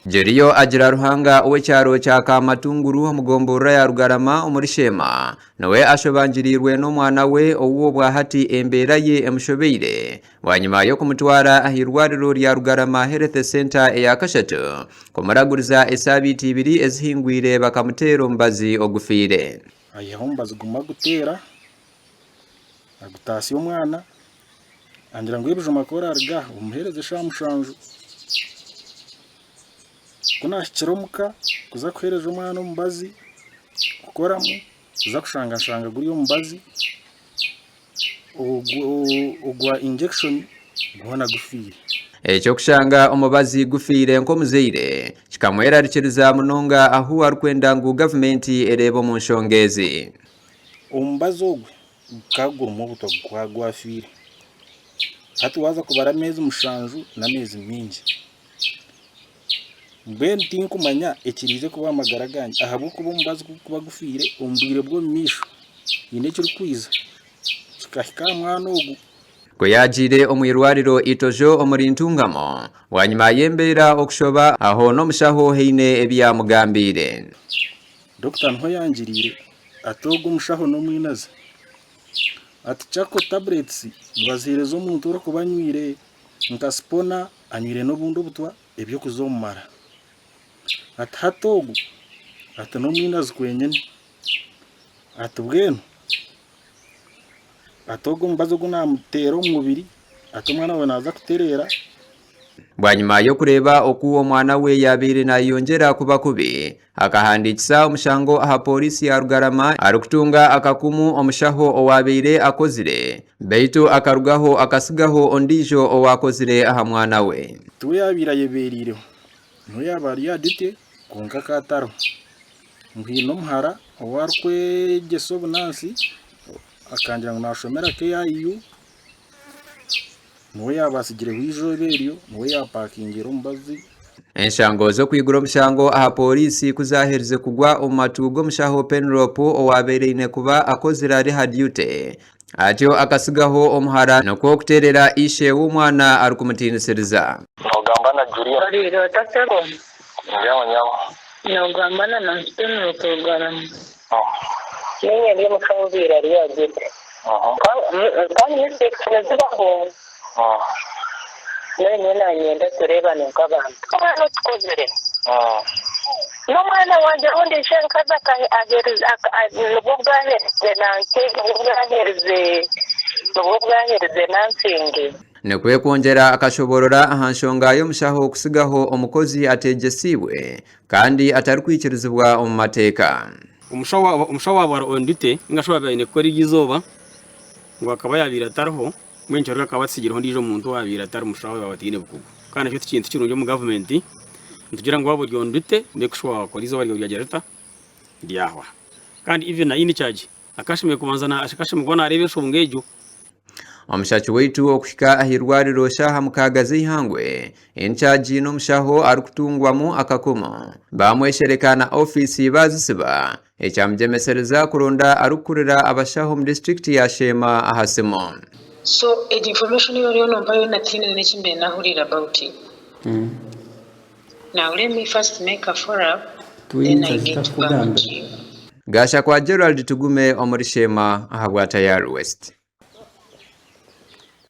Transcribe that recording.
Jeriyo agira ruhanga uwecyaro cya Kamatunguru mugombora ya Rugarama umurishema nawe ashobanjirirwe n'umwana we uwo bwahati embera ye emushobeire wanyuma yo kumutwara ahirwariro rya Rugarama Health Center ya Kashatu kumaraguriza esabiti ibiri ezihingwire bakamutera mbazi ogufire ayahombaza guma gutera agutasi umwana angira ngo yibuje makora arga umuhereze shamushanju kuna chiromuka kuza kuhereza umwana umbazi ukoramo uza kushanga guri yo mbazi ugwa injection guhana gufire Echo kushanga umubazi gufire nko muzeire kikamwera rikiriza munonga aho arkwenda ngo government erebo mu nshongezi umbazo kagura mu buto kwa fire hatu waza kubara mezi mushanju na mezi mingi Ben tinkumanya ekirize kuba magaraganje ahabu kuba umbazi kuba gufire umbwire bwo misho ine cyo kwiza kikahika mwana ugu ko yagire omwirwariro itojo omurintungamo wanyuma yembera okushoba aho no mushaho heine ebya mugambire Dr. Nho yangirire atogo mushaho no mwinaza ati chako tablets bazirezo umuntu ro kubanywire nkaspona anywire no bundo butwa ebyo kuzomara ati hatogo ati no mwinaza kwenyene ati bweno atogo mbazo gunamutero umubiri ati umwana we naza kuterera bwanyuma yo kureba okuwo mwana we yabire na yongera kuba kubi akahandikisa umushango aha polisi ya Rugarama arukutunga akakumu omushaho owabire akozire beitu akarugaho akasigaho ondijo owakozire aha mwana we tuyabira yeberire no yabari yadite konka kataro ngino mhara owarkwe gesobu nansi akangira ngo nashomera ke yayu no yabasigire wijo beriyo no yapakingira umbazi enshango zo kwigura omushango aha polisi kuzahereze kugwa omatugo mushaho Penrop owabereye kuba akozira ari hadute atyo akasigaho omuhara noko kuterera ishe w'umwana ari kumutinisiriza ogamba na Julia ari rotatero nyawo nogambana na Penrop Rugarama niye ndi mukawubira ari yagite kandi nisekere zibaho none nanyenda turebane nk'abantu abantu tukozere n'umwana wanjye undi shenkaza agereza nubwo bwahereze nansinge nekwe kongera akashoborora ahanshonga yo mushaho kusigaho umukozi ategesiwe kandi atari kwikirizibwa mu mateka umushaho wabara ondite ngashobora bene ko rigizoba ngo akaba yabira tarho mwencho rero akabatsigira ndijo muntu wabira tar umushaho wabatine bukugo kana cyo kintu kirunjo mu government ntugira ngo wabo ryondite mbekushwa ko rizo bari ryagerata ryahwa kandi even na ini charge akashime kubanzana ashakashime kubona arebe shobungejo omushachi weitu okushika ahirwariro shaha mukagazi ihangwe incharge no mushaho arukutungwamu akakomo bamwesherekana ofisi bazisiba ekyamjemesereza kuronda arukurira abashaho mu district ya Shema ahasemo so the information you know by natine n'ekimbe nahurira about it now let me first make a follow up then I get back to you gasha kwa Gerald Tugume omuri Shema ahabwa Tayari West.